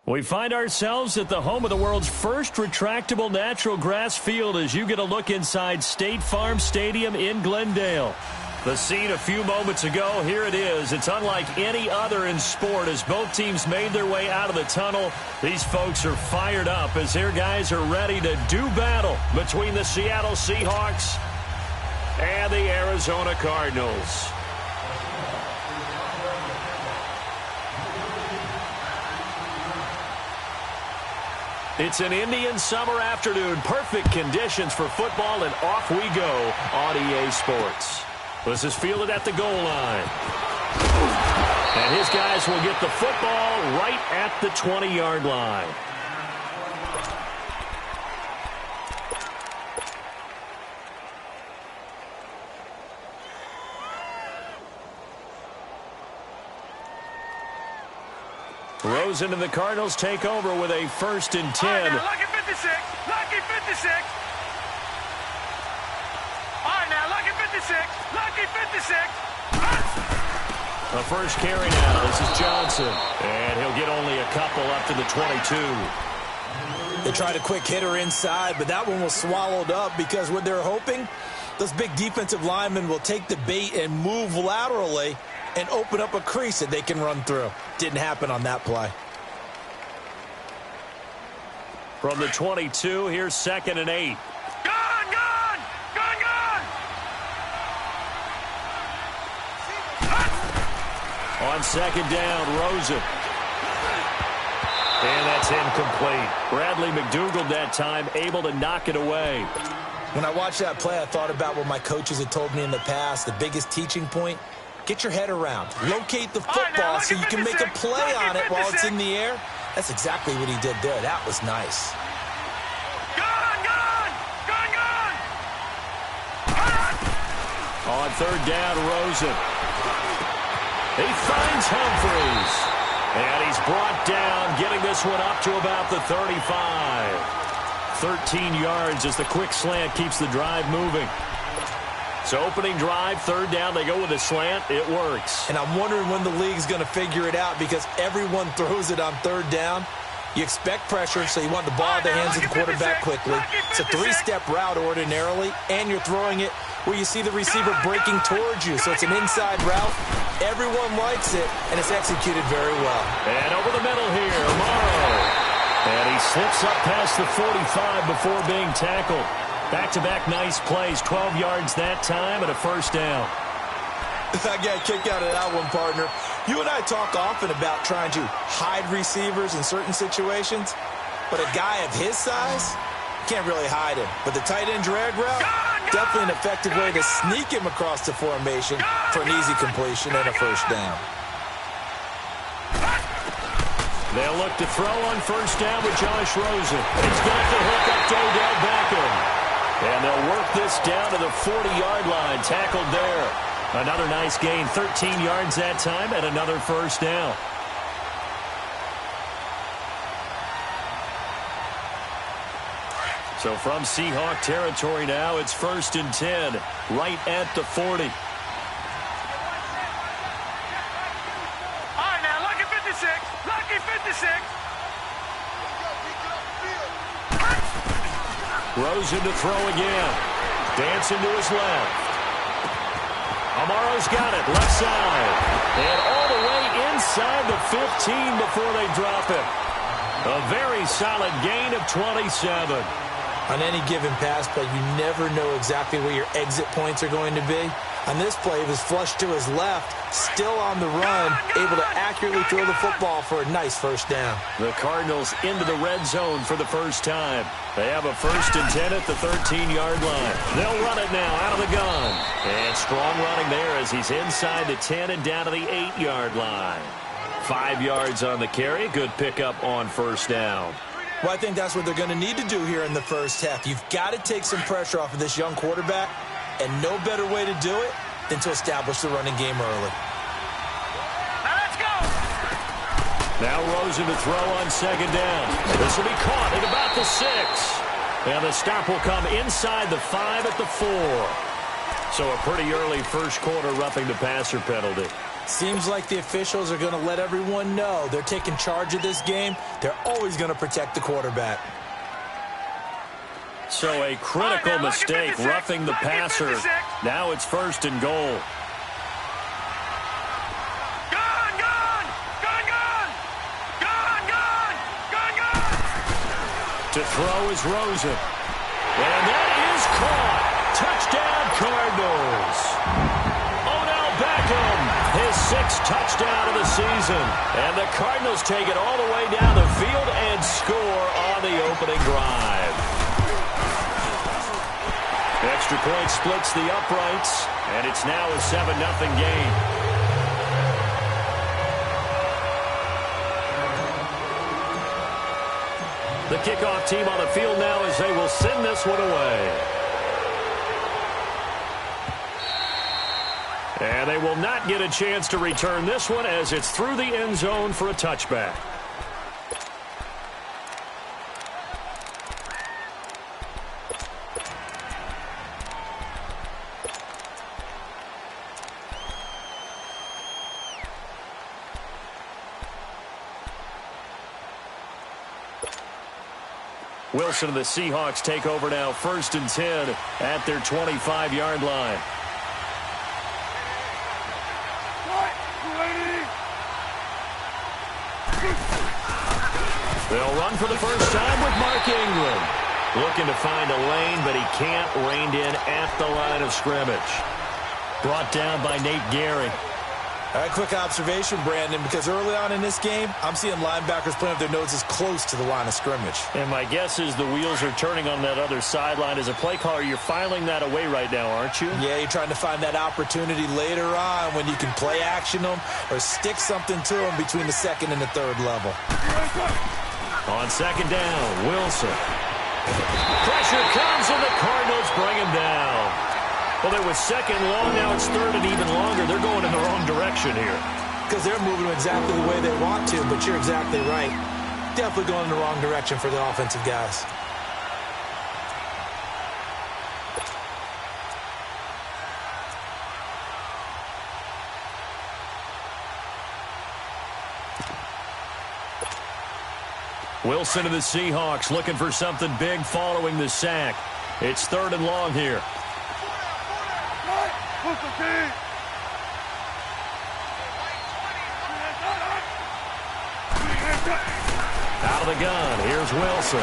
We find ourselves at the home of the world's first retractable natural grass field as you get a look inside State Farm Stadium in Glendale. The scene a few moments ago, here it is. It's unlike any other in sport as both teams made their way out of the tunnel. These folks are fired up as their guys are ready to do battle between the Seattle Seahawks and the Arizona Cardinals. It's an Indian summer afternoon. Perfect conditions for football, and off we go on EA Sports. This is fielded at the goal line. And his guys will get the football right at the 20-yard line. Rosen and the Cardinals take over with a 1st and 10. All right, now, lucky 56. Lucky 56. All right, now, lucky 56. Lucky 56. The first carry now. This is Johnson. And he'll get only a couple up to the 22. They tried a quick hitter inside, but that one was swallowed up because what they're hoping, those big defensive linemen will take the bait and move laterally and open up a crease that they can run through. Didn't happen on that play. From the 22, here's 2nd and 8. Gone, gone, gone, gone. On 2nd down, Rosen. And that's incomplete. Bradley McDougald that time able to knock it away. When I watched that play, I thought about what my coaches had told me in the past. The biggest teaching point, get your head around. Locate the football so you can make a play on it while it's in the air. That's exactly what he did there. That was nice. Gone, gone, gone, gone. On 3rd down, Rosen. He finds Humphries. And he's brought down, getting this one up to about the 35. 13 yards as the quick slant keeps the drive moving. So opening drive, 3rd down, they go with a slant. It works. And I'm wondering when the league's going to figure it out because everyone throws it on 3rd down. You expect pressure, so you want the ball in the hands of the quarterback quickly. It's a 3-step route ordinarily, and you're throwing it where you see the receiver breaking towards you. So it's an inside route. Everyone likes it, and it's executed very well. And over the middle here, Amaro. And he slips up past the 45 before being tackled. Back-to-back nice plays, 12 yards that time and a 1st down. I got a kick out of that one, partner. You and I talk often about trying to hide receivers in certain situations, but a guy of his size can't really hide him. But the tight end drag route, definitely an effective way to sneak him across the formation for an easy completion and a 1st down. They'll look to throw on 1st down with Josh Rosen. He's got the hook up to Odell Beckham. And they'll work this down to the 40-yard line. Tackled there. Another nice gain. 13 yards that time and another 1st down. So from Seahawk territory now, it's 1st and 10. Right at the 40. All right, now, lucky 56. Lucky 56. Rosen to throw again. Dancing to his left. Amaro's got it, left side. And all the way inside the 15 before they drop it. A very solid gain of 27. On any given pass play, you never know exactly where your exit points are going to be. On this play, he was flushed to his left, still on the run, able to accurately throw the football for a nice 1st down. The Cardinals into the red zone for the first time. They have a 1st and 10 at the 13-yard line. They'll run it now out of the gun. And strong running there as he's inside the 10 and down to the 8-yard line. 5 yards on the carry. Good pickup on 1st down. Well, I think that's what they're going to need to do here in the 1st half. You've got to take some pressure off of this young quarterback, and no better way to do it than to establish the running game early. Now let's go. Now Rosen to throw on 2nd down. This will be caught at about the 6. And the stop will come inside the 5 at the 4. So a pretty early 1st quarter roughing the passer penalty. Seems like the officials are going to let everyone know they're taking charge of this game. They're always going to protect the quarterback. So a critical mistake, roughing the passer. Now it's 1st and goal. To throw is Rosen. And that is caught. Touchdown, Cardinals. Odell Beckham, his 6th touchdown of the season. And the Cardinals take it all the way down the field and score on the opening drive. Extra point splits the uprights, and it's now a 7-0 game. The kickoff team on the field now as they will send this one away. And they will not get a chance to return this one as it's through the end zone for a touchback. Wilson and the Seahawks take over now, 1st and 10 at their 25-yard line. They'll run for the first time with Mark Ingram. Looking to find a lane, but he can't. Reined in at the line of scrimmage. Brought down by Nate Gehring. All right, quick observation, Brandon, because early on in this game, I'm seeing linebackers playing with their noses close to the line of scrimmage. And my guess is the wheels are turning on that other sideline. As a play caller, you're filing that away right now, aren't you? Yeah, you're trying to find that opportunity later on when you can play action them or stick something to them between the 2nd and the 3rd level. On 2nd down, Wilson. Pressure comes, and the Cardinals bring him down. Well, it was 2nd long, now it's 3rd and even longer. They're going in the wrong direction here. Because they're moving exactly the way they want to, but you're exactly right. Definitely going in the wrong direction for the offensive guys. Wilson and the Seahawks looking for something big following the sack. It's 3rd and long here. Out of the gun, here's Wilson.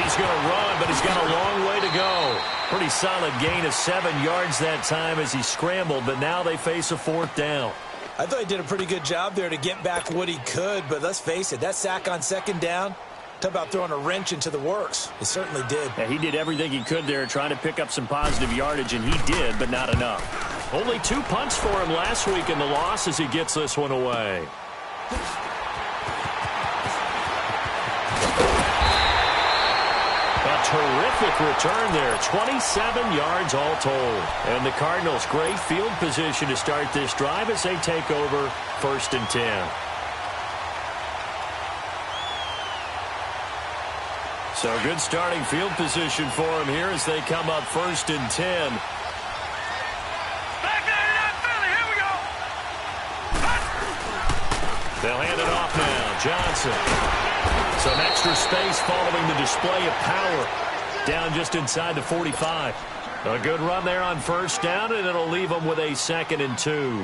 He's going to run, but he's got a long way to go. Pretty solid gain of 7 yards that time as he scrambled, but now they face a 4th down. I thought he did a pretty good job there to get back what he could, but let's face it, that sack on 2nd down, talk about throwing a wrench into the works. It certainly did. Yeah, he did everything he could there trying to pick up some positive yardage, and he did, but not enough. Only 2 punts for him last week in the loss as he gets this one away. A terrific return there, 27 yards all told. And the Cardinals, great field position to start this drive as they take over 1st and 10. So good starting field position for him here as they come up 1st and 10. They'll hand it off now. Johnson. Some extra space following the display of power. Down just inside the 45. A good run there on 1st down, and it'll leave them with a 2nd and 2.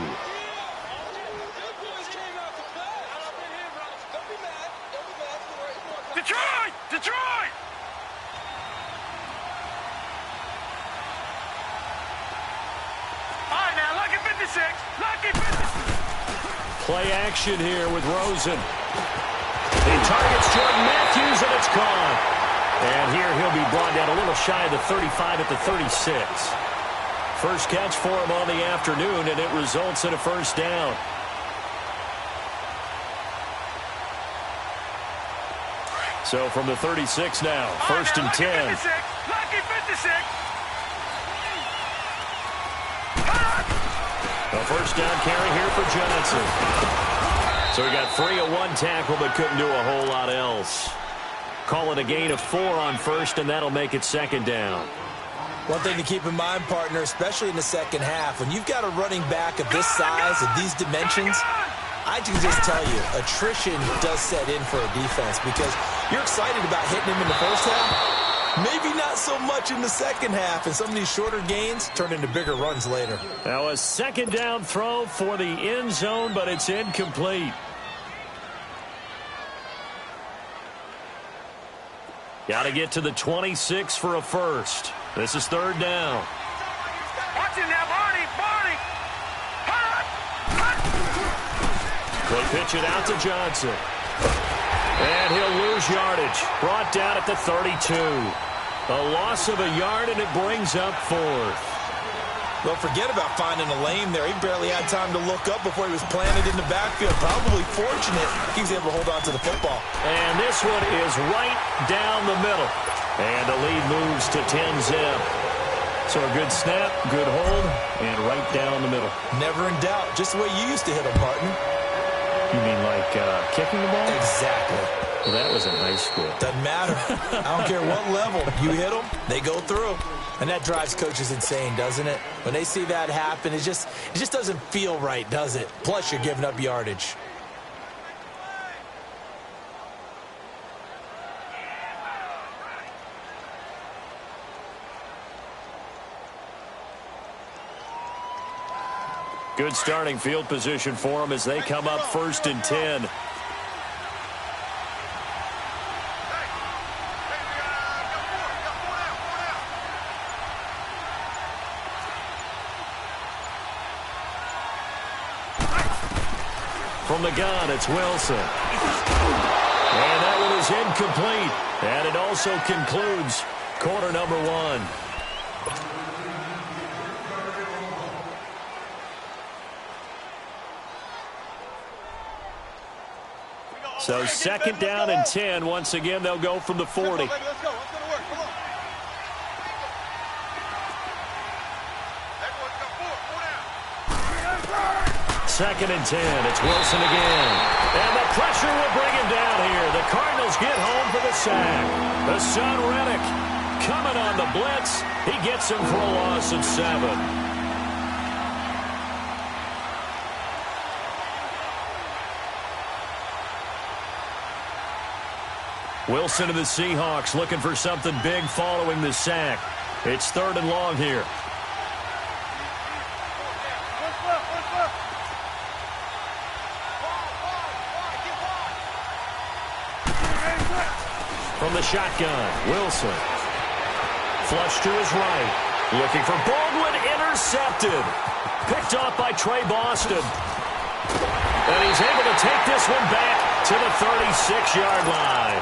Detroit! Detroit! All right, now, lucky 56. Lucky 56. Play action here with Rosen. He targets Jordan Matthews, and it's gone. And here he'll be brought down a little shy of the 35 at the 36. First catch for him on the afternoon, and it results in a 1st down. So from the 36 now, 1st and 10. Lucky 56. A 1st down carry here for Johnson. So he got free of 1 tackle but couldn't do a whole lot else. Call it a gain of 4 on 1st, and that'll make it 2nd down. One thing to keep in mind, partner, especially in the second half, when you've got a running back of this size, of these dimensions, I can just tell you, attrition does set in for a defense because you're excited about hitting him in the first half. Maybe not so much in the second half, and some of these shorter gains turn into bigger runs later. Now a second down throw for the end zone, but it's incomplete. Got to get to the 26 for a first. This is third down. Watch it now, Barney. They pitch it out to Johnson. And he'll lose yardage. Brought down at the 32. A loss of a yard, and it brings up fourth. Well, forget about finding a lane there. He barely had time to look up before he was planted in the backfield. Probably fortunate he was able to hold on to the football. And this one is right down the middle. And the lead moves to 10-zip. So a good snap, good hold, and right down the middle. Never in doubt. Just the way you used to hit them, partner. You mean like kicking the ball? Exactly. Well, that was in high school. Doesn't matter. I don't care what level. You hit them, they go through. And that drives coaches insane, doesn't it? When they see that happen, it just doesn't feel right, does it? Plus, you're giving up yardage. Good starting field position for them as they come up 1st and 10. From the gun, it's Wilson. And that one is incomplete. And it also concludes quarter number one. So second down and 10. Once again, they'll go from the 40. Let's go. Let's go to work. Come on. Second and 10. It's Wilson again. And the pressure will bring him down here. The Cardinals get home for the sack. The son, Reddick, coming on the blitz. He gets him for a loss of 7. Wilson to the Seahawks looking for something big following the sack. It's 3rd and long here. From the shotgun, Wilson. Flush to his right. Looking for Baldwin, intercepted. Picked off by Trey Boston. And he's able to take this one back to the 36-yard line.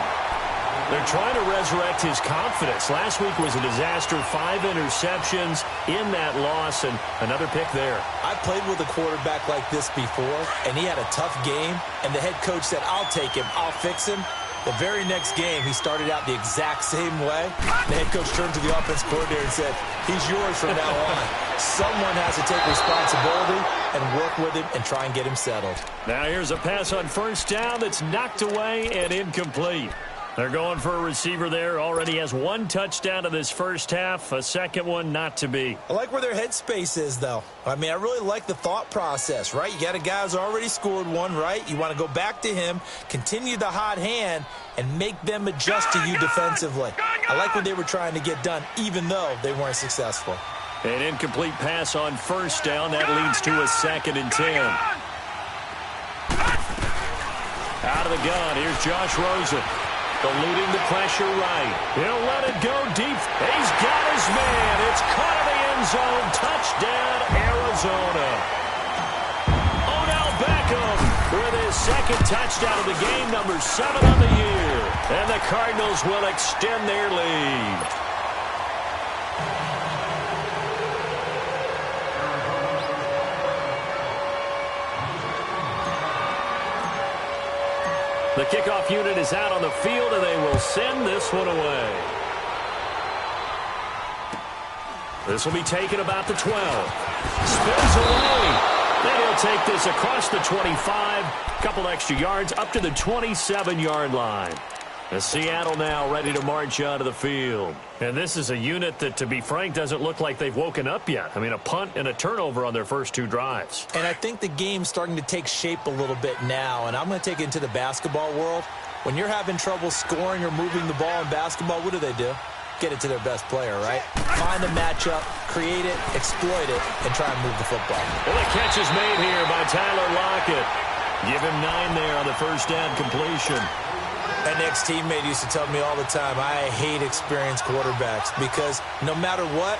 They're trying to resurrect his confidence. Last week was a disaster. 5 interceptions in that loss, and another pick there. I've played with a quarterback like this before, and he had a tough game, and the head coach said, I'll take him, I'll fix him. The very next game, he started out the exact same way. The head coach turned to the offense coordinator and said, he's yours from now on. Someone has to take responsibility and work with him and try and get him settled. Now here's a pass on 1st down that's knocked away and incomplete. They're going for a receiver there. Already has 1 touchdown in this first half. A second one not to be. I like where their headspace is, though. I mean, I really like the thought process, right? You got a guy who's already scored 1, right? You want to go back to him, continue the hot hand, and make them adjust to you defensively. I like what they were trying to get done, even though they weren't successful. An incomplete pass on 1st down. That leads to a 2nd and 10. Out of the gun, here's Josh Rosen. Eluding the pressure right. He'll let it go deep. He's got his man. It's caught in the end zone. Touchdown, Arizona. Odell Beckham with his 2nd touchdown of the game, number 7 on the year. And the Cardinals will extend their lead. The kickoff unit is out on the field, and they will send this one away. This will be taken about the 12. Spins away. Then he'll take this across the 25. Couple extra yards up to the 27-yard line. The Seattle now ready to march onto the field. And this is a unit that, to be frank, doesn't look like they've woken up yet. I mean, a punt and a turnover on their first 2 drives. And I think the game's starting to take shape a little bit now, and I'm going to take it into the basketball world. When you're having trouble scoring or moving the ball in basketball, what do? Get it to their best player, right? Find the matchup, create it, exploit it, and try and move the football. Well, the catch is made here by Tyler Lockett. Give him 9 there on the first down completion. An ex-teammate used to tell me all the time, I hate experienced quarterbacks because no matter what,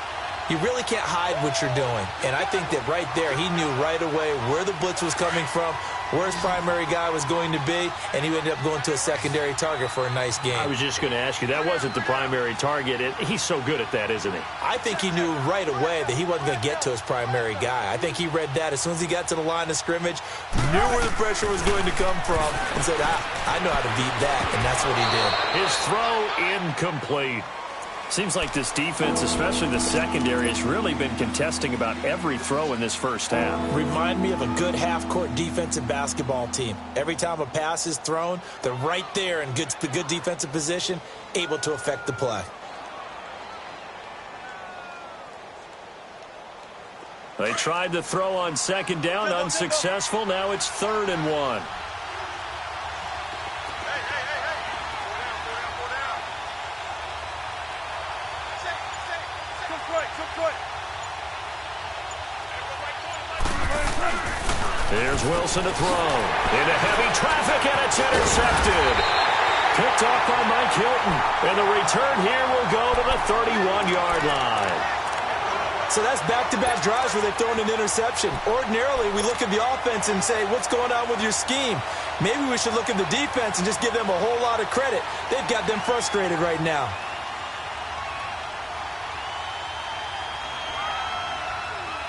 you really can't hide what you're doing. And I think that right there, he knew right away where the blitz was coming from, where his primary guy was going to be, and he ended up going to a secondary target for a nice game. I was just going to ask you, that wasn't the primary target. He's so good at that, isn't he? I think he knew right away that he wasn't going to get to his primary guy. I think he read that as soon as he got to the line of scrimmage, knew where the pressure was going to come from, and said, I know how to beat that, and that's what he did. His throw incomplete. Seems like this defense, especially the secondary, has really been contesting about every throw in this first half. Remind me of a good half-court defensive basketball team. Every time a pass is thrown, they're right there in good defensive position, able to affect the play. They tried to throw on second down, unsuccessful. Now it's 3rd and 1. Here's Wilson to throw. Into heavy traffic, and it's intercepted. Picked off by Mike Hilton. And the return here will go to the 31-yard line. So that's back-to-back drives where they've thrown an interception. Ordinarily, we look at the offense and say, what's going on with your scheme? Maybe we should look at the defense and just give them a whole lot of credit. They've got them frustrated right now.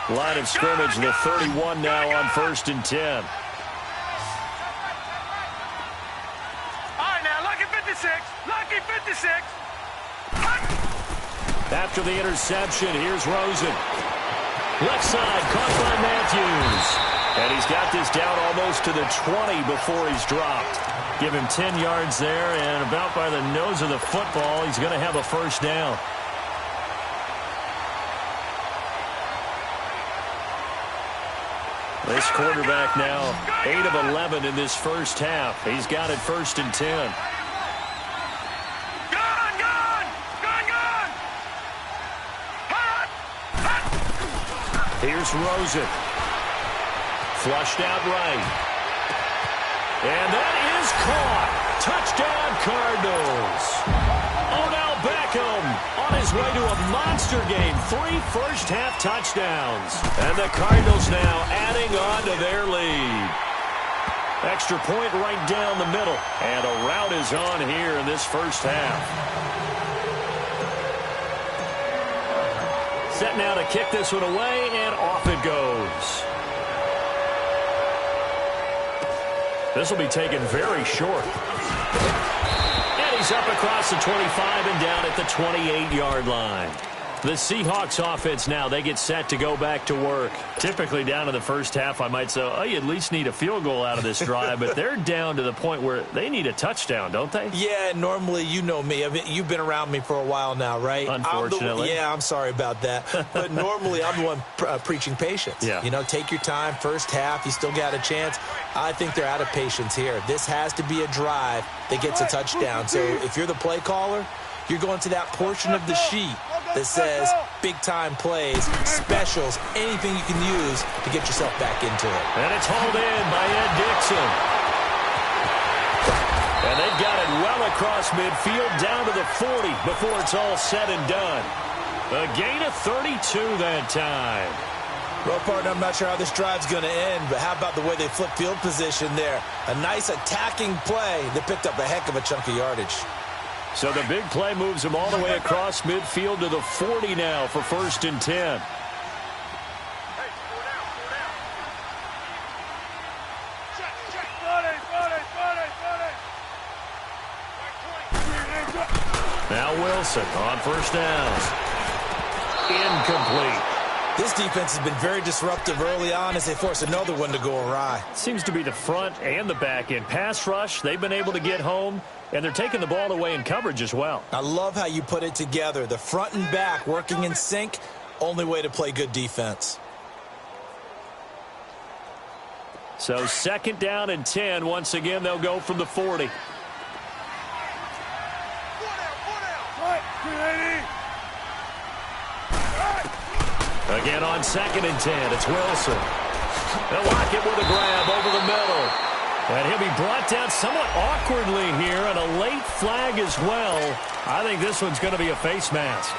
Line of scrimmage, the 31 now on 1st and 10. All right, now, lucky 56. Lucky 56. After the interception, here's Rosen. Left side, caught by Matthews. And he's got this down almost to the 20 before he's dropped. Give him 10 yards there, and about by the nose of the football, he's going to have a first down. This quarterback now 8 of 11 in this first half. He's got it 1st and 10. Here's Rosen. Flushed out right. And that is caught. Touchdown, Cardinals. Odell Beckham on his way to a monster game. 3 first-half touchdowns. And the Cardinals now adding on to their lead. Extra point right down the middle. And a rout is on here in this first half. Set now to kick this one away, and off it goes. This will be taken very short. And he's up across the 25 and down at the 28-yard line. The Seahawks offense now, they get set to go back to work. Typically down in the first half, I might say, oh, you at least need a field goal out of this drive, but they're down to the point where they need a touchdown, don't they? Yeah, normally, you know me. I mean, you've been around me for a while now, right? Unfortunately. I'm sorry about that. But normally, I'm the one preaching patience. Yeah. You know, take your time, first half, you still got a chance. I think they're out of patience here. This has to be a drive that gets a touchdown. So if you're the play caller, you're going to that portion of the sheet that says big-time plays, specials, anything you can use to get yourself back into it. And it's hauled in by Ed Dixon. And they've got it well across midfield down to the 40 before it's all said and done. A gain of 32 that time. Well, partner, I'm not sure how this drive's going to end, but how about the way they flip field position there? A nice attacking play that picked up a heck of a chunk of yardage. So the big play moves them all the way across midfield to the 40 now for 1st and 10. Now Wilson on 1st down. Incomplete. This defense has been very disruptive early on as they force another one to go awry. Seems to be the front and the back end. Pass rush, they've been able to get home, and they're taking the ball away in coverage as well. I love how you put it together. The front and back working in sync, only way to play good defense. So 2nd down and 10. Once again, they'll go from the 40. Again on 2nd and 10, it's Wilson. They'll lock it with a grab over the middle. And he'll be brought down somewhat awkwardly here, and a late flag as well. I think this one's going to be a face mask.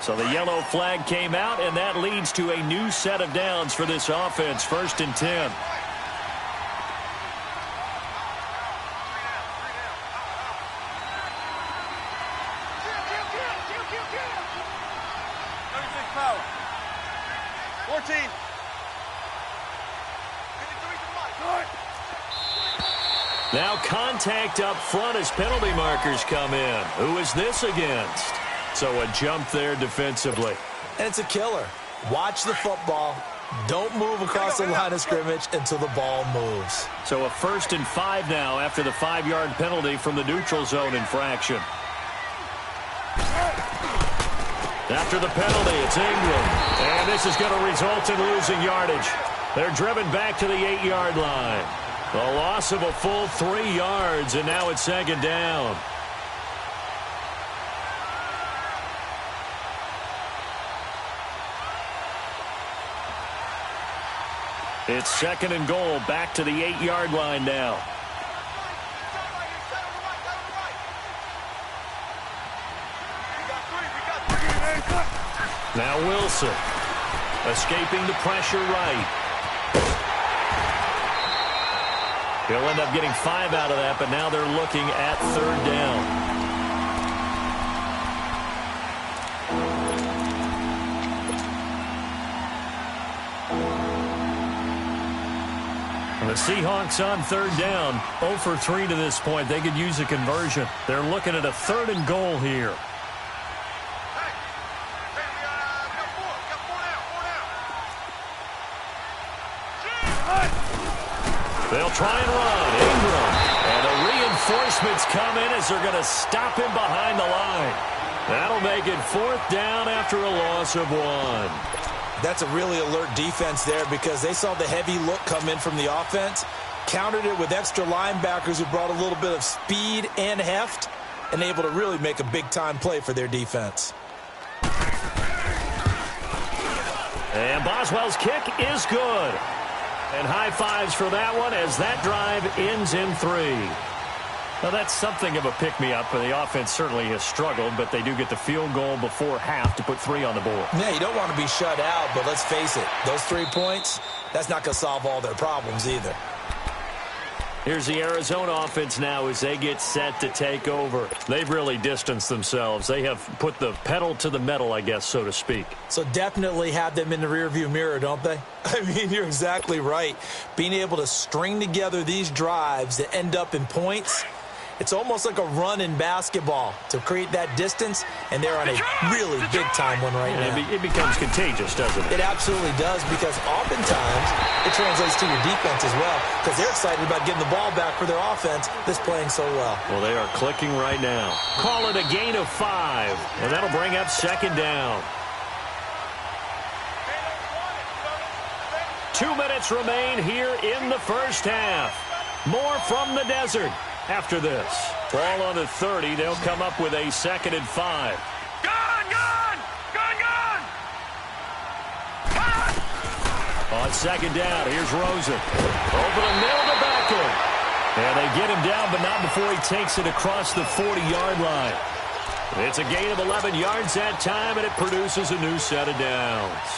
So the yellow flag came out, and that leads to a new set of downs for this offense. 1st and 10. Now contact up front as penalty markers come in. Who is this against? So a jump there defensively. And it's a killer. Watch the football. Don't move across the line of scrimmage until the ball moves. So a 1st and 5 now after the 5-yard penalty from the neutral zone infraction. After the penalty, it's Ingram. And this is going to result in losing yardage. They're driven back to the 8-yard line. A loss of a full 3 yards, and now it's 2nd down. It's 2nd and goal, back to the 8-yard line now. Now Wilson, escaping the pressure right. He'll end up getting 5 out of that, but now they're looking at 3rd down. And the Seahawks on 3rd down, 0 for 3 to this point. They could use a conversion. They're looking at a 3rd and goal here. They'll try and run. Ingram. And the reinforcements come in as they're going to stop him behind the line. That'll make it 4th down after a loss of 1. That's a really alert defense there because they saw the heavy look come in from the offense, countered it with extra linebackers who brought a little bit of speed and heft, and able to really make a big-time play for their defense. And Boswell's kick is good. And high fives for that one as that drive ends in 3. Now, that's something of a pick-me-up, and the offense certainly has struggled, but they do get the field goal before half to put 3 on the board. Yeah, you don't want to be shut out, but let's face it, those 3 points, that's not going to solve all their problems either. Here's the Arizona offense now as they get set to take over. They've really distanced themselves. They have put the pedal to the metal, I guess, so to speak. So definitely have them in the rearview mirror, don't they? I mean, you're exactly right. Being able to string together these drives that end up in points, it's almost like a run in basketball to create that distance, and they're on a really big-time one right now. It becomes contagious, doesn't it? It absolutely does, because oftentimes it translates to your defense as well, because they're excited about getting the ball back for their offense that's playing so well. Well, they are clicking right now. Call it a gain of 5, and that'll bring up 2nd down. 2 minutes remain here in the first half. More from the desert. After this, ball on the 30, they'll come up with a 2nd and 5. Gone! On 2nd down, here's Rosen. Over the middle to Beckham. And they get him down, but not before he takes it across the 40-yard line. It's a gain of 11 yards that time, and it produces a new set of downs.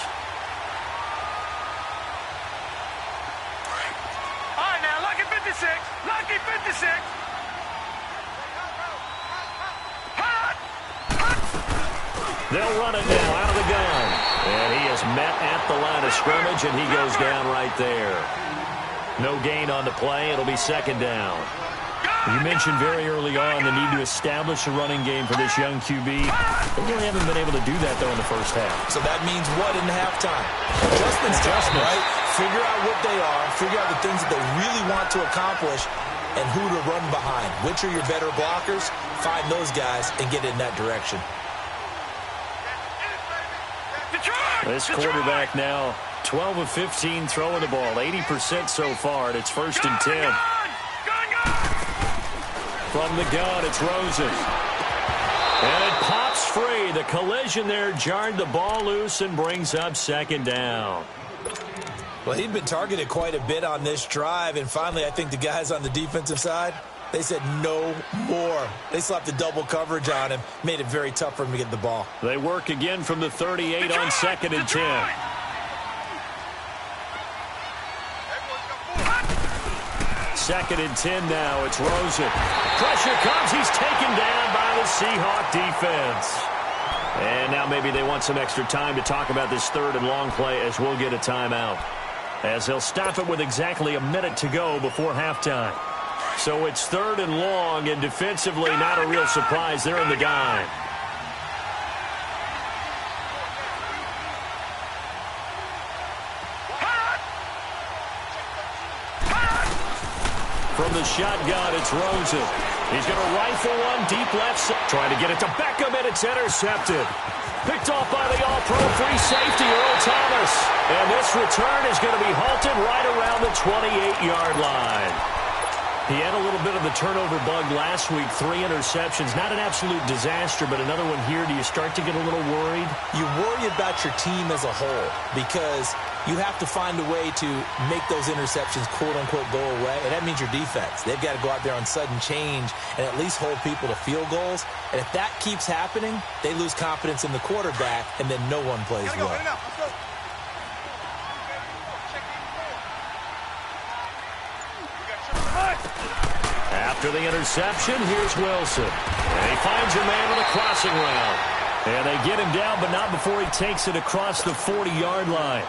All right, now, lucky 56. Lucky 56. They'll run it now out of the gun. And he is met at the line of scrimmage, and he goes down right there. No gain on the play. It'll be 2nd down. Go! You mentioned very early on the need to establish a running game for this young QB. They really haven't been able to do that, though, in the first half. So that means what in halftime? Adjustments, right? Figure out what they are, figure out the things that they really want to accomplish, and who to run behind. Which are your better blockers? Find those guys and get in that direction. This quarterback now 12 of 15 throwing the ball, 80% so far, and it's 1st and 10. From the gun, it's Rosen. And it pops free. The collision there jarred the ball loose and brings up 2nd down. Well, he'd been targeted quite a bit on this drive, and finally I think the guys on the defensive side, they said no more. They slapped the double coverage on him, made it very tough for him to get the ball. They work again from the 38 on 2nd and 10. Second and 10 now. It's Rosen. Pressure comes. He's taken down by the Seahawk defense. And now maybe they want some extra time to talk about this 3rd and long play as we'll get a timeout. As they'll stop it with exactly a minute to go before halftime. So it's 3rd and long, and defensively not a real surprise. They're in the dime. From the shotgun, it's Rosen. He's going to rifle one deep left. Trying to get it to Beckham, and it's intercepted. Picked off by the all-pro free safety, Earl Thomas. And this return is going to be halted right around the 28-yard line. He had a little bit of the turnover bug last week, 3 interceptions. Not an absolute disaster, but another one here. Do you start to get a little worried? You worry about your team as a whole because you have to find a way to make those interceptions, quote-unquote, go away, and that means your defense. They've got to go out there on sudden change and at least hold people to field goals. And if that keeps happening, they lose confidence in the quarterback, and then no one plays well. After the interception, here's Wilson. And he finds a man on a crossing route. And they get him down, but not before he takes it across the 40-yard line.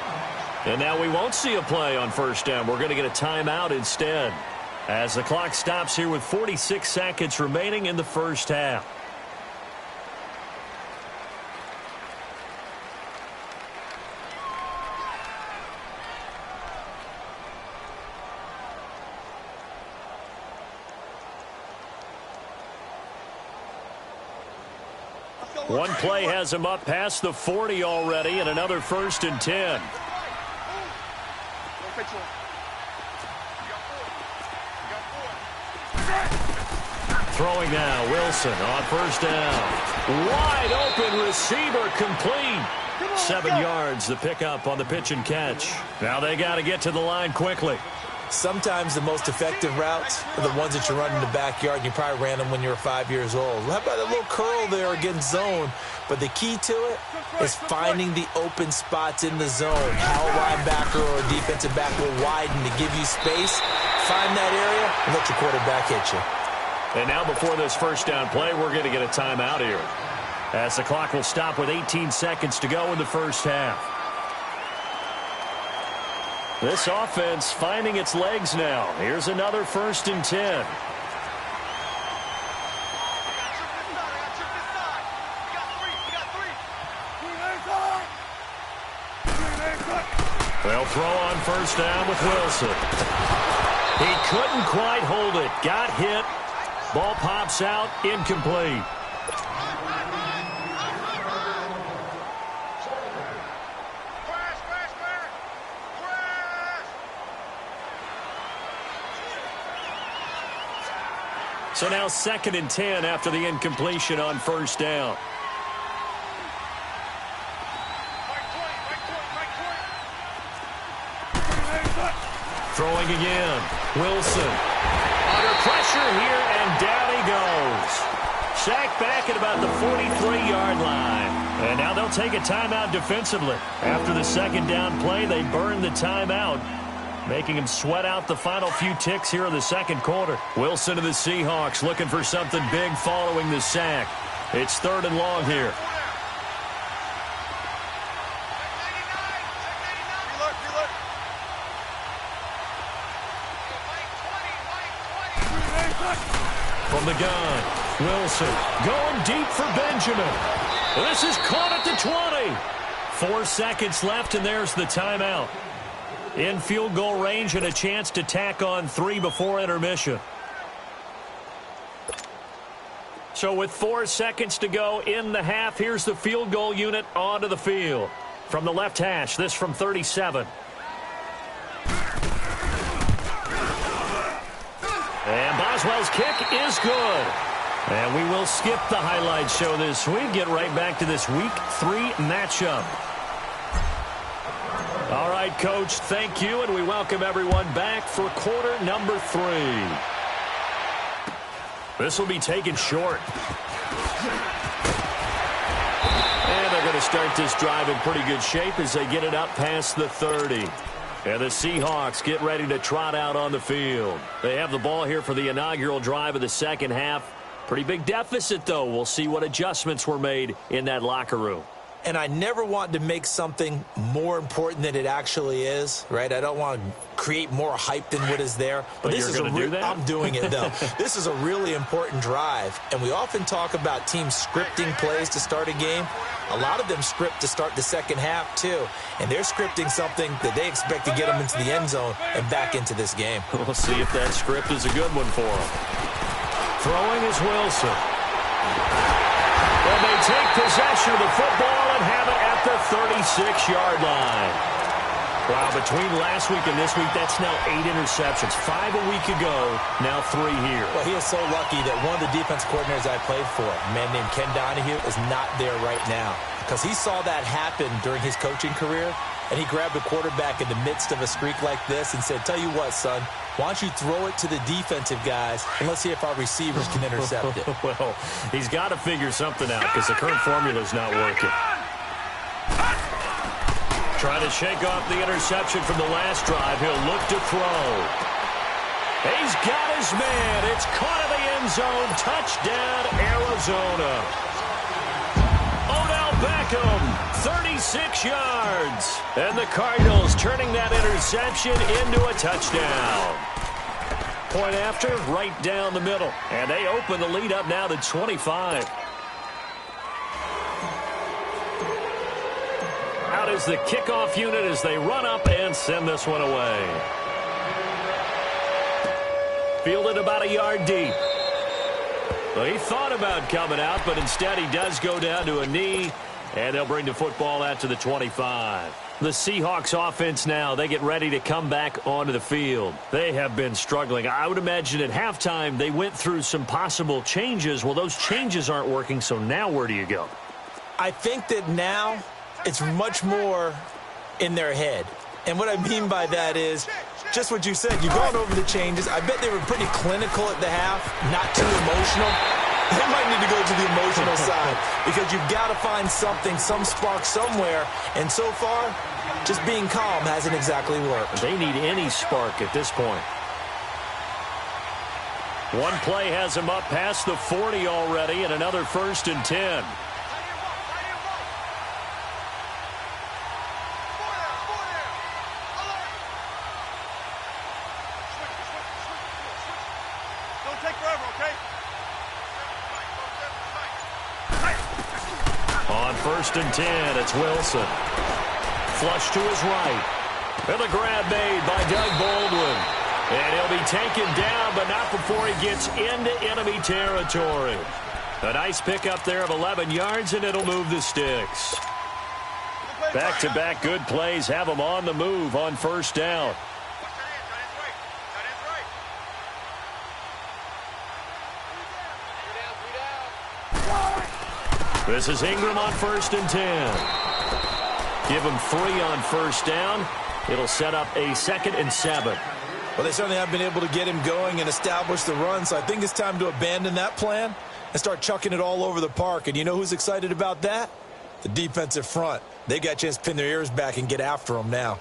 And now we won't see a play on 1st down. We're going to get a timeout instead. As the clock stops here with 46 seconds remaining in the 1st half. One play has him up past the 40 already, and another 1st and 10. Throwing now, Wilson on 1st down. Wide open receiver complete. 7 yards, the pickup on the pitch and catch. Now they got to get to the line quickly. Sometimes the most effective routes are the ones that you run in the backyard, and you probably ran them when you were 5 years old. How about a little curl there against zone? But the key to it is finding the open spots in the zone. How a linebacker or a defensive back will widen to give you space. Find that area and let your quarterback hit you. And now before this 1st down play, we're going to get a timeout here. As the clock will stop with 18 seconds to go in the 1st half. This offense finding its legs now. Here's another 1st and 10. They'll throw on 1st down with Wilson. He couldn't quite hold it. Got hit. Ball pops out. Incomplete. So now 2nd and 10 after the incompletion on 1st down. Throwing again. Wilson. Under pressure here, and down he goes. Sacked back at about the 43-yard line. And now they'll take a timeout defensively. After the 2nd down play, they burn the timeout, making him sweat out the final few ticks here in the 2nd quarter. Wilson and the Seahawks looking for something big following the sack. It's 3rd and long here. From the gun, Wilson going deep for Benjamin. This is caught at the 20. 4 seconds left, and there's the timeout. In field goal range and a chance to tack on 3 before intermission. So with 4 seconds to go in the half, here's the field goal unit onto the field. From the left hash, this from 37. And Boswell's kick is good. And we will skip the highlight show this week. Get right back to this Week 3 matchup. All right, Coach, thank you, and we welcome everyone back for quarter number 3. This will be taken short. And they're going to start this drive in pretty good shape as they get it up past the 30. And the Seahawks get ready to trot out on the field. They have the ball here for the inaugural drive of the second half. Pretty big deficit, though. We'll see what adjustments were made in that locker room. And I never want to make something more important than it actually is, right? I don't want to create more hype than what is there. But this is do that? I'm doing it, though. This is a really important drive. And we often talk about teams scripting plays to start a game. A lot of them script to start the second half, too. And they're scripting something that they expect to get them into the end zone and back into this game. We'll see if that script is a good one for them. Throwing is Wilson. And they take possession of the football and have it at the 36-yard line. Wow, between last week and this week, that's now 8 interceptions. 5 a week ago, now 3 here. Well, he is so lucky that one of the defense coordinators I played for, a man named Ken Donahue, is not there right now. Because he saw that happen during his coaching career, and he grabbed the quarterback in the midst of a streak like this and said, tell you what, son, why don't you throw it to the defensive guys, and let's see if our receivers can intercept it. Well, he's got to figure something out because the current formula is not working. Trying to shake off the interception from the last drive. He'll look to throw. He's got his man. It's caught in the end zone. Touchdown, Arizona. Odell Beckham, 36 yards. And the Cardinals turning that interception into a touchdown. Point after, right down the middle. And they open the lead up now to 25. Out is the kickoff unit as they run up and send this one away. Fielded about a yard deep. Well, he thought about coming out, but instead he does go down to a knee, and they'll bring the football out to the 25. The Seahawks offense now, they get ready to come back onto the field. They have been struggling. I would imagine at halftime they went through some possible changes. Well, those changes aren't working, so now where do you go? I think that now it's much more in their head. And what I mean by that is just what you said. You've gone over the changes. I bet they were pretty clinical at the half, not too emotional. They might need to go to the emotional side because you've got to find something, some spark somewhere. And so far, just being calm hasn't exactly worked. They need any spark at this point. One play has him up past the 40 already, and another 1st and 10. On 1st and 10, it's Wilson. Flush to his right. And the grab made by Doug Baldwin. And he'll be taken down, but not before he gets into enemy territory. A nice pickup there of 11 yards, and it'll move the sticks. Back-to-back good plays have him on the move on 1st down. This is Ingram on 1st and 10. Give him 3 on 1st down. It'll set up a 2nd and 7. Well, they certainly have been able to get him going and establish the run, so I think it's time to abandon that plan and start chucking it all over the park. And you know who's excited about that? The defensive front. They got a chance to pin their ears back and get after him now.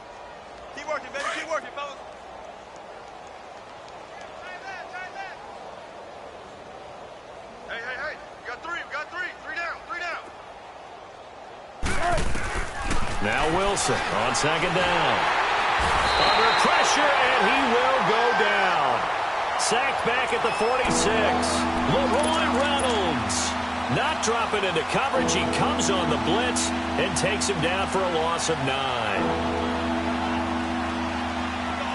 Keep working, baby. Keep working, fellas. Hey, hey, hey. We got 3. We got 3. 3 down. 3 down. Now Wilson on 2nd down. Under pressure, and he will go down. Sacked back at the 46. Leroy Reynolds not dropping into coverage. He comes on the blitz and takes him down for a loss of 9.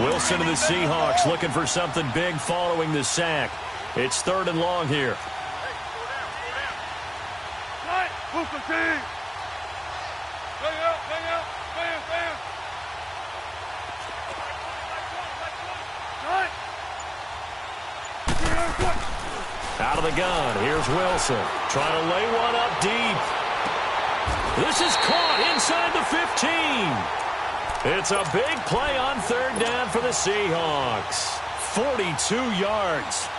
Wilson and the Seahawks looking for something big following the sack. It's 3rd and long here. Out of the gun, here's Wilson. Trying to lay one up deep. This is caught inside the 15. It's a big play on 3rd down for the Seahawks. 42 yards.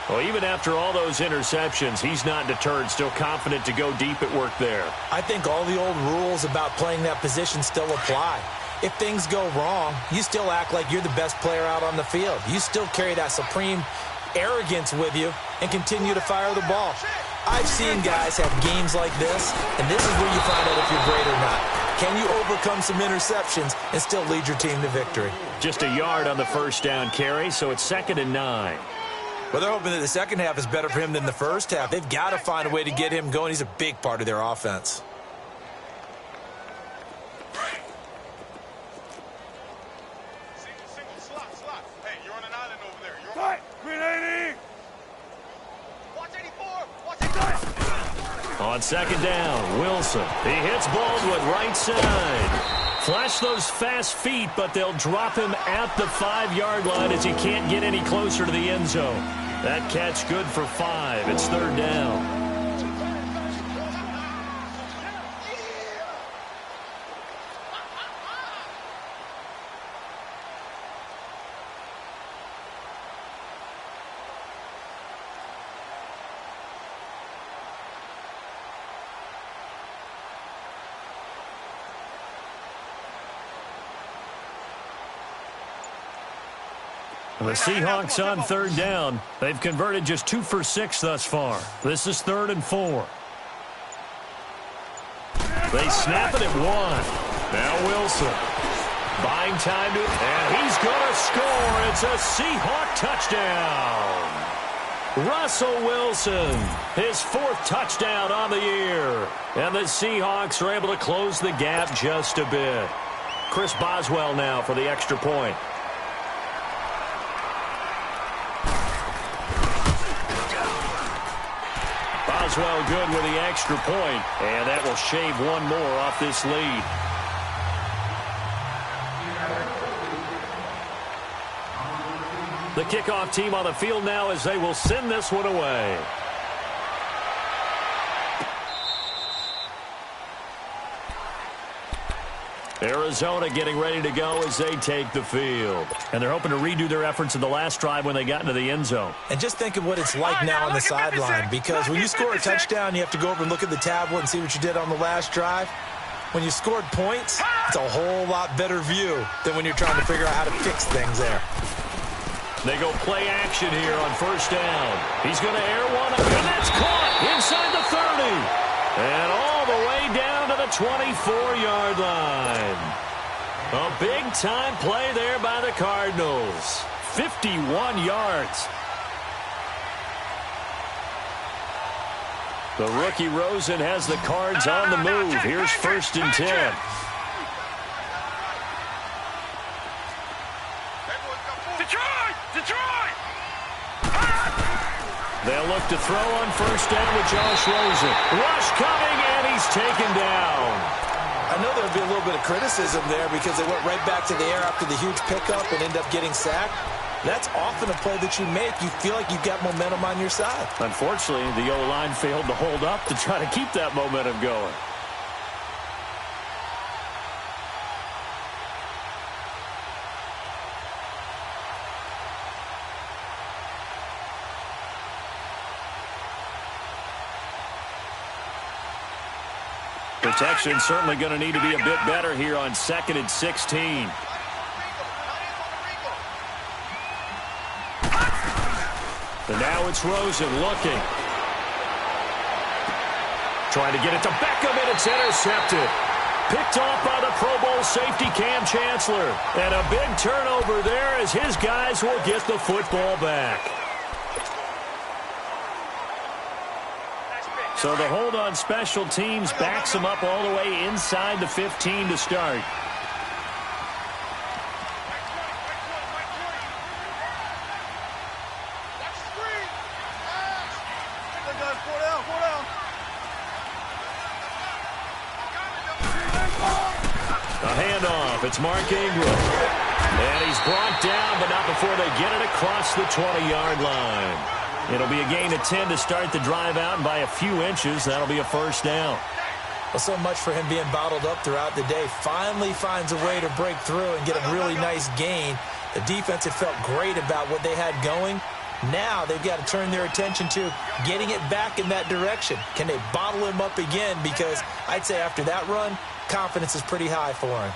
Well, even after all those interceptions, he's not deterred, still confident to go deep at work there. I think all the old rules about playing that position still apply. If things go wrong, you still act like you're the best player out on the field. You still carry that supreme arrogance with you and continue to fire the ball. I've seen guys have games like this, and this is where you find out if you're great or not. Can you overcome some interceptions and still lead your team to victory? Just a yard on the 1st down carry, so it's 2nd and 9. Well, they're hoping that the second half is better for him than the first half. They've got to find a way to get him going. He's a big part of their offense. Single slot. Hey, you're on an island over there. You're right. Green 80. Watch 84. Watch 84. On 2nd down, Wilson. He hits Baldwin right side. Flash those fast feet, but they'll drop him at the 5-yard line as he can't get any closer to the end zone. That catch good for 5. It's 3rd down. The Seahawks on 3rd down. They've converted just 2 for 6 thus far. This is 3rd and 4. They snap it at 1. Now Wilson. Buying time to, and he's going to score. It's a Seahawk touchdown. Russell Wilson, his 4th touchdown on the year. And the Seahawks are able to close the gap just a bit. Chris Boswell now for the extra point. Boswell good with the extra point, and that will shave one more off this lead. The kickoff team on the field now as they will send this one away. Arizona getting ready to go as they take the field. And they're hoping to redo their efforts in the last drive when they got into the end zone. And just think of what it's like now on the sideline, because when you score a touchdown, you have to go over and look at the tablet and see what you did on the last drive. When you scored points, it's a whole lot better view than when you're trying to figure out how to fix things there. They go play action here on 1st down. He's going to air one, and that's caught inside the 30. And all the way down to the 24-yard line. A big-time play there by the Cardinals. 51 yards. The rookie Rosen has the Cards on the move. Here's 1st and 10. Detroit! They'll look to throw on 1st down with Josh Rosen. Rush coming, and he's taken down. I know there'll be a little bit of criticism there because they went right back to the air after the huge pickup and end up getting sacked. That's often a play that you make. You feel like you've got momentum on your side. Unfortunately, the O-line failed to hold up to try to keep that momentum going. Protection certainly going to need to be a bit better here on 2nd and 16. And now it's Rosen looking. Trying to get it to Beckham, and it's intercepted. Picked off by the Pro Bowl safety Cam Chancellor. And a big turnover there as his guys will get the football back. So the hold on special teams backs them up all the way inside the 15 to start. A handoff. It's Mark Ingram. And he's brought down, but not before they get it across the 20-yard line. It'll be a gain of 10 to start the drive out, and by a few inches, that'll be a first down. Well, so much for him being bottled up throughout the day. Finally finds a way to break through and get a really nice gain. The defense had felt great about what they had going. Now they've got to turn their attention to getting it back in that direction. Can they bottle him up again? Because I'd say after that run, confidence is pretty high for him.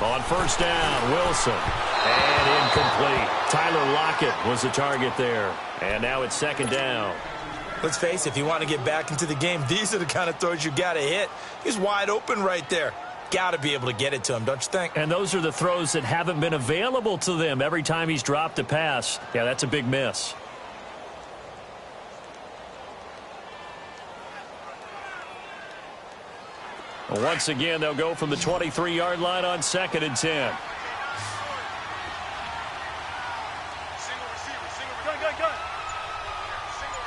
On first down, Wilson. And incomplete. Tyler Lockett was the target there. And now it's second down. Let's face it, if you want to get back into the game, these are the kind of throws you got to hit. He's wide open right there. Got to be able to get it to him, don't you think? And those are the throws that haven't been available to them every time he's dropped a pass. Yeah, that's a big miss. Once again, they'll go from the 23-yard line on second and 10. Single receiver. Gun. Single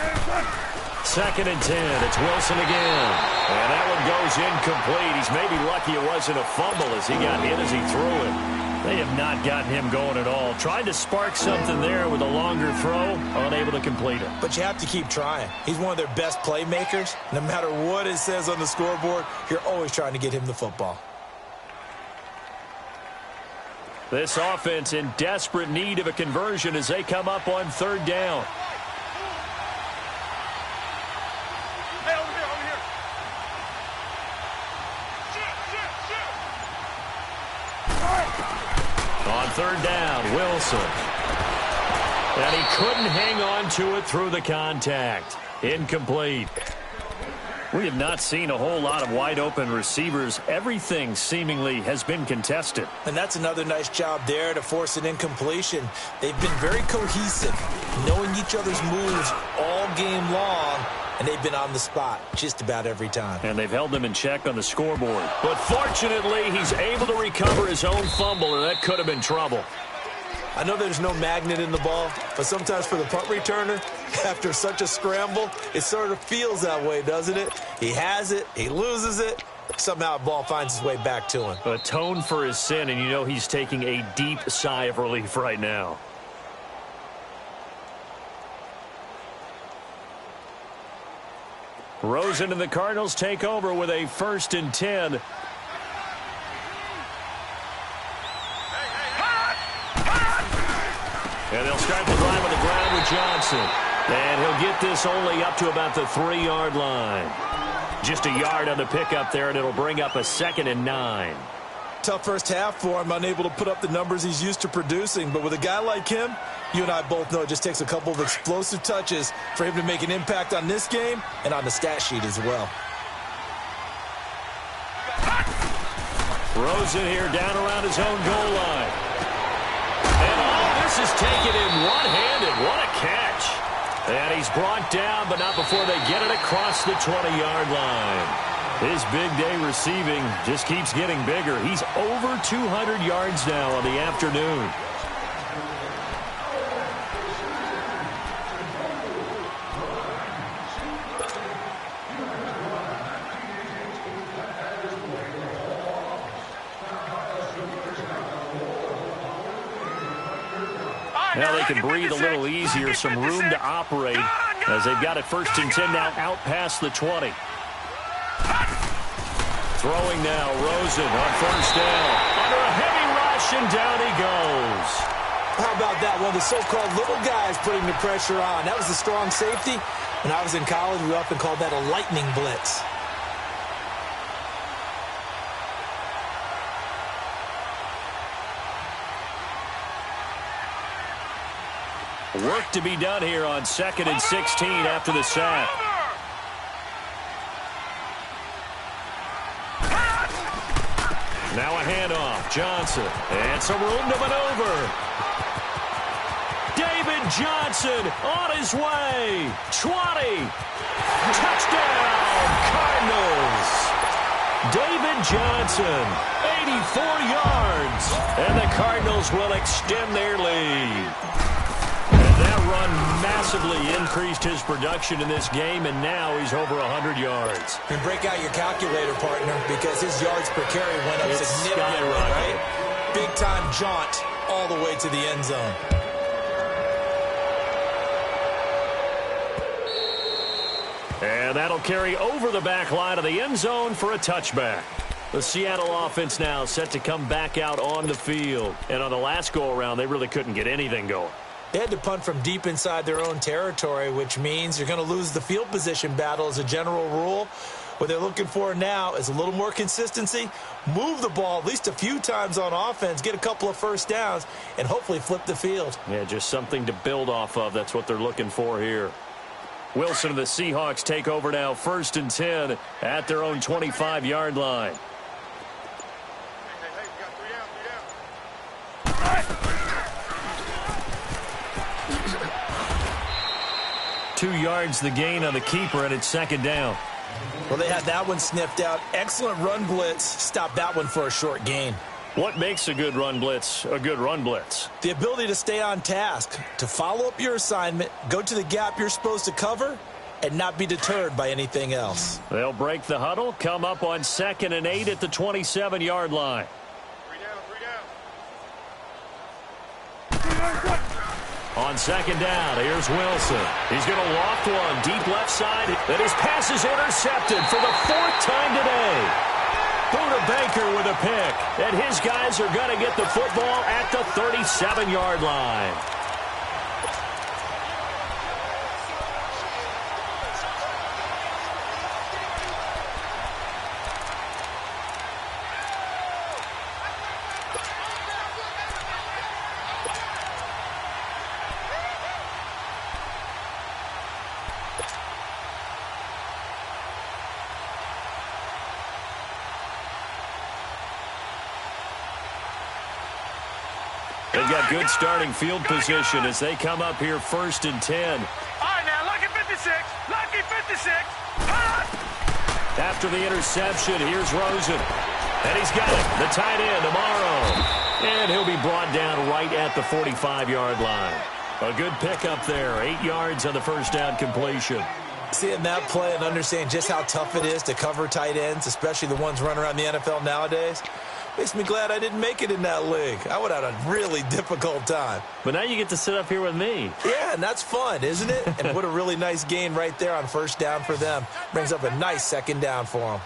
receiver. Second and 10. It's Wilson again. And that one goes incomplete. He's maybe lucky it wasn't a fumble as he got hit as he threw it. They have not gotten him going at all. Tried to spark something there with a longer throw, unable to complete it. But you have to keep trying. He's one of their best playmakers. No matter what it says on the scoreboard, you're always trying to get him the football. This offense in desperate need of a conversion as they come up on third down. Hey, over here. On third down, Wilson. And he couldn't hang on to it through the contact. Incomplete. We have not seen a whole lot of wide-open receivers. Everything seemingly has been contested. And that's another nice job there to force an incompletion. They've been very cohesive, knowing each other's moves all game long, and they've been on the spot just about every time. And they've held them in check on the scoreboard. But fortunately, he's able to recover his own fumble, and that could have been trouble. I know there's no magnet in the ball, but sometimes for the punt returner, after such a scramble, it sort of feels that way, doesn't it? He has it, he loses it, somehow the ball finds its way back to him. Atone for his sin, and you know he's taking a deep sigh of relief right now. Rosen and the Cardinals take over with a 1st and 10. And they'll start the drive on the ground with Johnson. And he'll get this only up to about the 3-yard line. Just a yard on the pickup there, and it'll bring up a 2nd and 9. Tough first half for him, unable to put up the numbers he's used to producing. But with a guy like him, you and I both know it just takes a couple of explosive touches for him to make an impact on this game and on the stat sheet as well. Rosen here down around his own goal line. And all this is taken in one-handed. What a catch. And he's brought down, but not before they get it across the 20-yard line. His big day receiving just keeps getting bigger. He's over 200 yards now on the afternoon. Now they can breathe a little easier, some room to operate as they've got it 1st and 10 now out past the 20. Throwing now, Rosen on 1st down. Under a heavy rush, and down he goes. How about that? One of the so-called little guys putting the pressure on. That was a strong safety. When I was in college, we often called that a lightning blitz. Work to be done here on 2nd and 16 after the sack. Now a handoff. Johnson. And some room to maneuver. David Johnson on his way. 20. Touchdown, Cardinals. David Johnson, 84 yards. And the Cardinals will extend their lead. That run massively increased his production in this game, and now he's over 100 yards. And break out your calculator, partner, because his yards per carry went up significantly, right? Big-time jaunt all the way to the end zone. And that'll carry over the back line of the end zone for a touchback. The Seattle offense now set to come back out on the field. And on the last go-around, they really couldn't get anything going. They had to punt from deep inside their own territory, which means you're going to lose the field position battle as a general rule. What they're looking for now is a little more consistency, move the ball at least a few times on offense, get a couple of first downs, and hopefully flip the field. Yeah, just something to build off of. That's what they're looking for here. Wilson and the Seahawks take over now, 1st and 10 at their own 25-yard line. Two yards the gain on the keeper, and it's 2nd down. Well, they had that one sniffed out. Excellent run blitz. Stopped that one for a short gain. What makes a good run blitz a good run blitz? The ability to stay on task, to follow up your assignment, go to the gap you're supposed to cover, and not be deterred by anything else. They'll break the huddle, come up on 2nd and 8 at the 27-yard line. On 2nd down, here's Wilson. He's going to loft one deep left side, and his pass is intercepted for the 4th time today. Buda Baker with a pick, and his guys are going to get the football at the 37-yard line. They've got good starting field position as they come up here 1st and 10. All right, now, lucky 56. Lucky 56. After the interception, here's Rosen. And he's got it. The tight end, Amaro. And he'll be brought down right at the 45-yard line. A good pickup there. 8 yards on the first down completion. Seeing that play and understanding just how tough it is to cover tight ends, especially the ones running around the NFL nowadays, makes me glad I didn't make it in that league. I would have had a really difficult time. But now you get to sit up here with me. Yeah, and that's fun, isn't it? And what a really nice gain right there on 1st down for them. Brings up a nice 2nd down for them.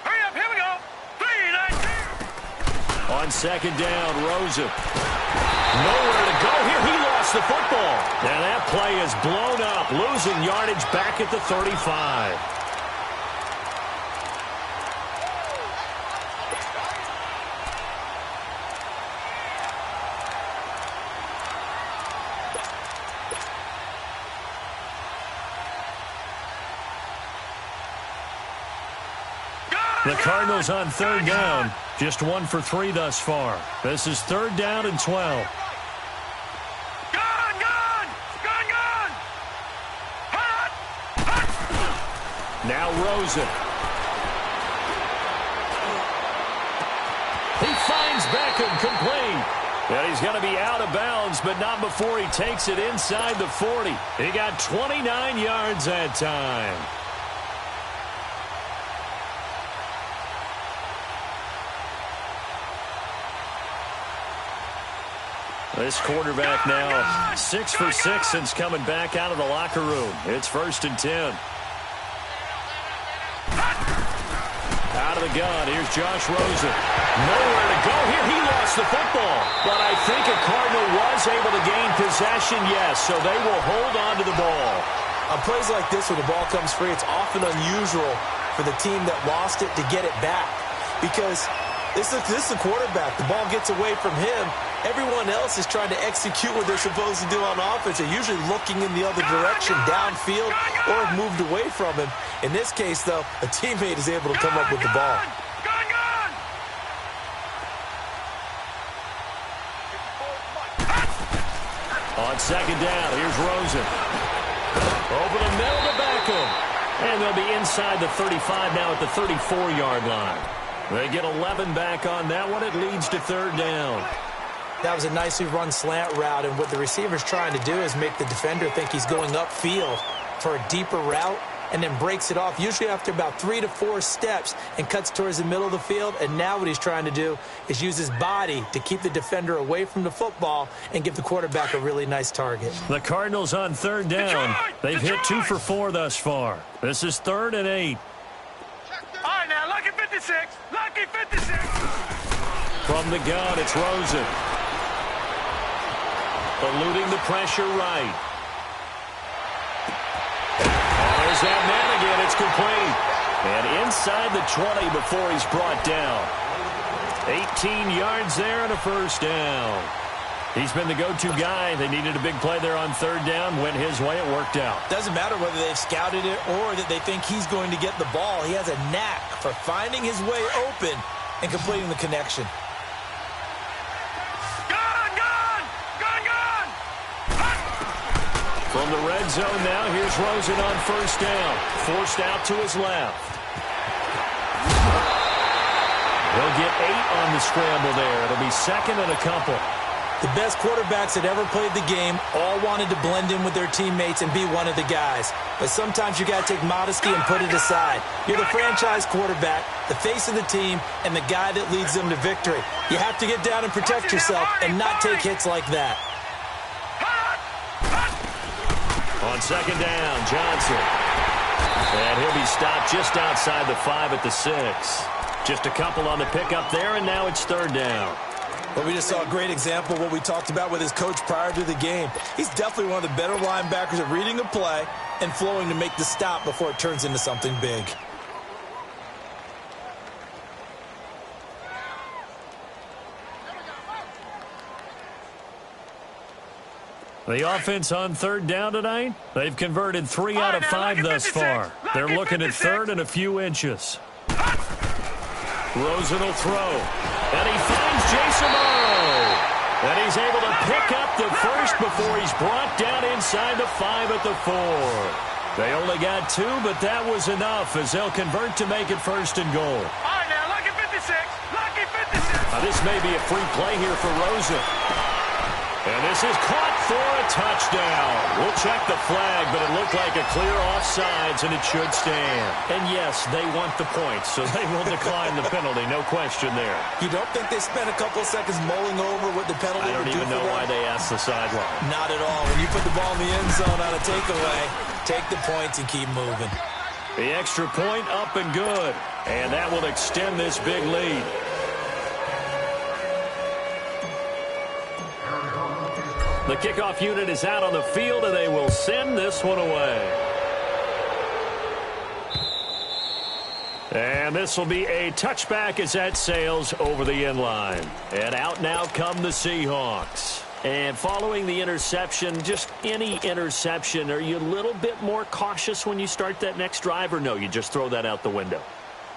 Hurry up, here we go. 3-19. On 2nd down, Rosen. Nowhere to go here. He lost the football. And that play is blown up, losing yardage back at the 35. The Cardinals on 3rd down. Just 1 for 3 thus far. This is 3rd down and 12. Gone! Hot! Now Rosen. He finds Beckham complete. And he's going to be out of bounds, but not before he takes it inside the 40. He got 29 yards that time. This quarterback now 6 for 6 since coming back out of the locker room. It's 1st and 10. Out of the gun, here's Josh Rosen. Nowhere to go here. He lost the football. But I think a Cardinal was able to gain possession, yes, so they will hold on to the ball. On plays like this, when the ball comes free, it's often unusual for the team that lost it to get it back. Because this is the quarterback. The ball gets away from him. Everyone else is trying to execute what they're supposed to do on offense. They're usually looking in the other direction, downfield, or have moved away from him. In this case, though, a teammate is able to come up with the ball. On second down, here's Rosen. Over the middle to Beckham. And they'll be inside the 35 now at the 34-yard line. They get 11 back on that one. It leads to third down. That was a nicely run slant route, and what the receiver's trying to do is make the defender think he's going upfield for a deeper route and then breaks it off, usually after about 3 to 4 steps, and cuts towards the middle of the field. And now what he's trying to do is use his body to keep the defender away from the football and give the quarterback a really nice target. The Cardinals on third down. They've hit 2 for 4 thus far. This is 3rd and 8. All right, now, lucky 56. Lucky 56. From the gun, it's Rosen. Eluding the pressure right. There's that man again. It's complete. And inside the 20 before he's brought down. 18 yards there and a first down. He's been the go-to guy. They needed a big play there on third down. Went his way. It worked out. Doesn't matter whether they've scouted it or that they think he's going to get the ball. He has a knack for finding his way open and completing the connection. From the red zone now, here's Rosen on first down. Forced out to his left. He'll get 8 on the scramble there. It'll be second and a couple. The best quarterbacks that ever played the game all wanted to blend in with their teammates and be one of the guys. But sometimes you got to take modesty and put it aside. You're the franchise quarterback, the face of the team, and the guy that leads them to victory. You have to get down and protect yourself and not take hits like that. On second down, Johnson. And he'll be stopped just outside the 5 at the 6. Just a couple on the pickup there, and now it's third down. Well, we just saw a great example of what we talked about with his coach prior to the game. He's definitely one of the better linebackers at reading a play and flowing to make the stop before it turns into something big. The offense on third down tonight, they've converted 3 out of 5 thus far. They're looking at third and a few inches. Rosen will throw. And he finds Jason Morrow. And he's able to pick up the first before he's brought down inside the 5 at the 4. They only got 2, but that was enough as they'll convert to make it first and goal. All right, now, lucky 56. Lucky 56. Now, this may be a free play here for Rosen. And this is caught for a touchdown. We'll check the flag, but it looked like a clear offsides, and it should stand. And yes, they want the points, so they will decline the penalty. No question there. You don't think they spent a couple of seconds mulling over what the penalty would do? I don't even know why they asked the sideline. Not at all. When you put the ball in the end zone on a takeaway, take the points and keep moving. The extra point up and good. And that will extend this big lead. The kickoff unit is out on the field, and they will send this one away. And this will be a touchback as that sails over the end line. And out now come the Seahawks. And following the interception, just any interception, are you a little bit more cautious when you start that next drive, or no, you just throw that out the window?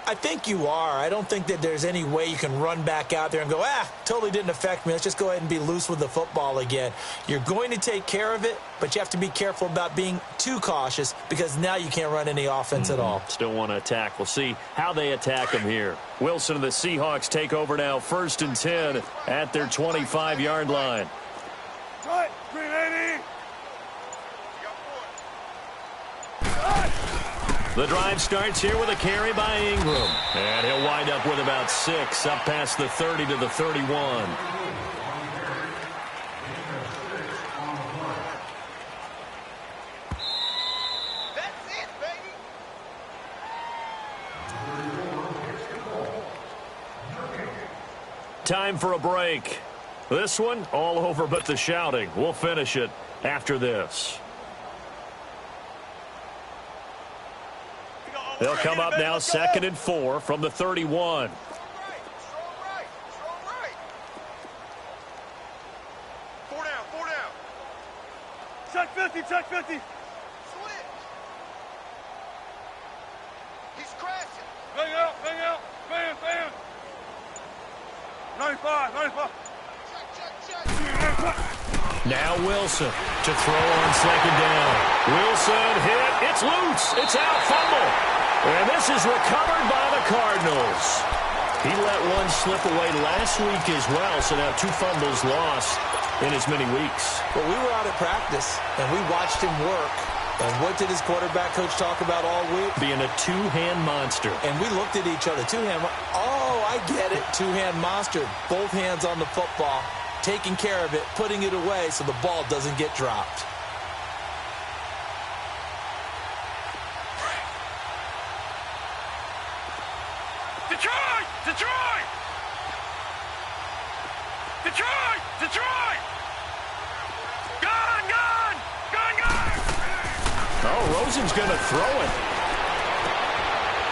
I think you are. I don't think that there's any way you can run back out there and go, totally didn't affect me. Let's just go ahead and be loose with the football again. You're going to take care of it, but you have to be careful about being too cautious because now you can't run any offense at all. Still want to attack. We'll see how they attack them here. Wilson and the Seahawks take over now, 1st and 10 at their 25-yard line. Right, 380. The drive starts here with a carry by Ingram. And he'll wind up with about 6, up past the 30 to the 31. That's it, baby. Time for a break. This one, all over but the shouting. We'll finish it after this. They'll come up now 2nd and 4 from the 31. Strong right. 4 down. Check 50, check 50. Switch. He's crashing. Bang out. Bam. 95. Check. Now Wilson to throw on second down. Wilson hit. It's loose. It's out. Fumble. And this is recovered by the Cardinals. He let one slip away last week as well, so now 2 fumbles lost in as many weeks. Well, we were out at practice, and we watched him work. And what did his quarterback coach talk about all week? Being a 2-hand monster. And we looked at each other. 2-hand. Oh, I get it. 2-hand monster. Both hands on the football, taking care of it, putting it away so the ball doesn't get dropped. Detroit! Detroit! Detroit! Detroit! Gone! Gone! Gone! Gone! Oh, Rosen's going to throw it.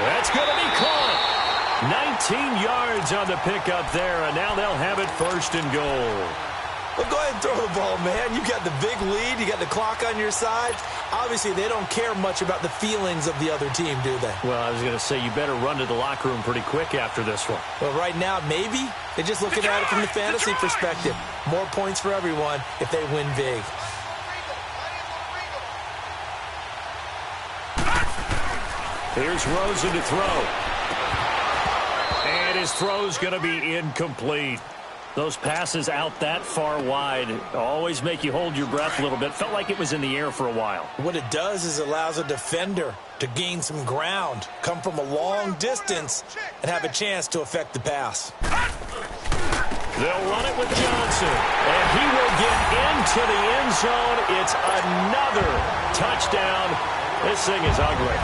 That's going to be caught. 19 yards on the pickup there, and now they'll have it 1st and goal. Well, go ahead and throw the ball, man. You got the big lead. You got the clock on your side. Obviously, they don't care much about the feelings of the other team, do they? Well, I was going to say you better run to the locker room pretty quick after this one. Well, right now, maybe. They're just looking at it from the fantasy perspective. More points for everyone if they win big. Here's Rosen to throw. And his throw's going to be incomplete. Those passes out that far wide always make you hold your breath a little bit. Felt like it was in the air for a while. What it does is allows a defender to gain some ground, come from a long distance, and have a chance to affect the pass. They'll run it with Johnson, and he will get into the end zone. It's another touchdown. This thing is ugly.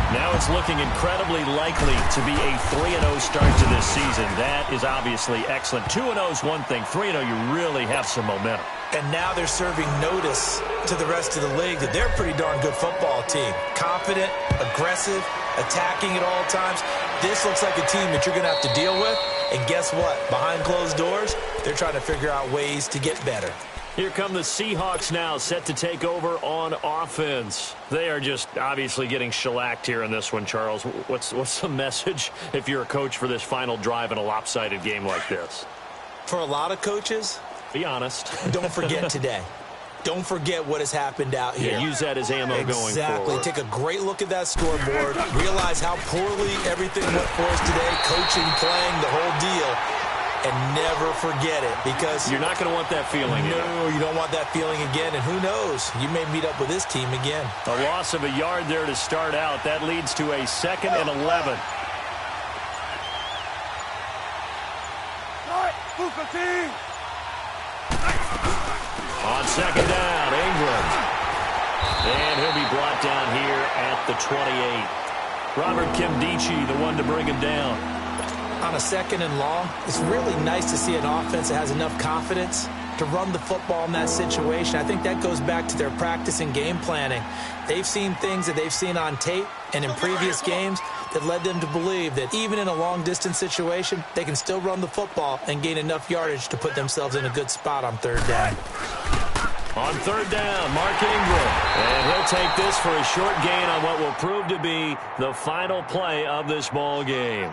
Now it's looking incredibly likely to be a 3-0 start to this season. That is obviously excellent. 2-0 is one thing. 3-0, you really have some momentum. And now they're serving notice to the rest of the league that they're a pretty darn good football team. Confident, aggressive, attacking at all times. This looks like a team that you're going to have to deal with. And guess what? Behind closed doors, they're trying to figure out ways to get better. Here come the Seahawks now, set to take over on offense. They are just obviously getting shellacked here in this one, Charles. What's the message if you're a coach for this final drive in a lopsided game like this? For a lot of coaches, be honest. Don't forget today. Don't forget what has happened out here. Yeah, use that as ammo going forward. Exactly. Take a great look at that scoreboard. Realize how poorly everything went for us today. Coaching, playing, the whole deal. And never forget it, because you're not going to want that feeling. No, you don't want that feeling again. And who knows? You may meet up with this team again. A loss of a yard there to start out. That leads to a 2nd and 11. On 2nd down, Ingram. And he'll be brought down here at the 28. Robert Kimdichie, the one to bring him down. On a 2nd and long, it's really nice to see an offense that has enough confidence to run the football in that situation. I think that goes back to their practice and game planning. They've seen things that they've seen on tape and in previous games that led them to believe that even in a long-distance situation, they can still run the football and gain enough yardage to put themselves in a good spot on 3rd down. On 3rd down, Mark Ingram. And he'll take this for a short gain on what will prove to be the final play of this ball game.